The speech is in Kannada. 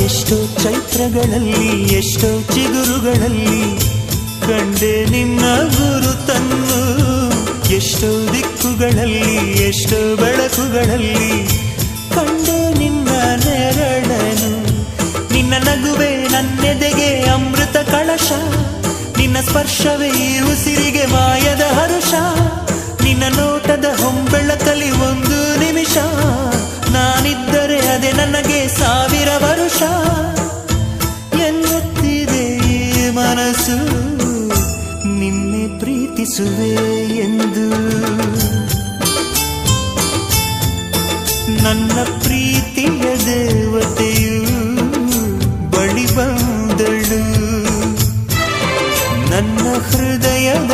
ಎಷ್ಟೋ ಚೈತ್ರಗಳಲ್ಲಿ ಎಷ್ಟೋ ಚಿಗುರುಗಳಲ್ಲಿ ಕಂಡೆ ನಿನ್ನ ಗುರುತನ್ನು. ಎಷ್ಟೋ ದಿಕ್ಕುಗಳಲ್ಲಿ ಎಷ್ಟೋ ಬೆಳಕುಗಳಲ್ಲಿ ಕಂಡೆ ನಿನ್ನ ನೆರಳನು. ನಿನ್ನ ನಗುವೆ ನನ್ನೆದೆಗೆ ಅಮೃತ ಕಳಶ, ನಿನ್ನ ಸ್ಪರ್ಶವೇ ಈ ಉಸಿರಿಗೆ ಮಾಯದ ಹರುಷ. ನಿನ್ನ ನೋಟದ ಹೊಂಬೆಳಕಲಿ ಒಂದು ನಿಮಿಷ ನಾನಿದ್ದರೆ ಅದೇ ನನಗೆ 1000 ವರುಷ. ಎನ್ನುತ್ತಿದೆ ಈ ಮನಸ್ಸು ನಿನ್ನೆ ಪ್ರೀತಿಸುವೆ ಎಂದು. ನನ್ನ ಪ್ರೀತಿಯ ದೇವತೆಯು ಬಳಿ ಬಂದಳು, ನನ್ನ ಹೃದಯದ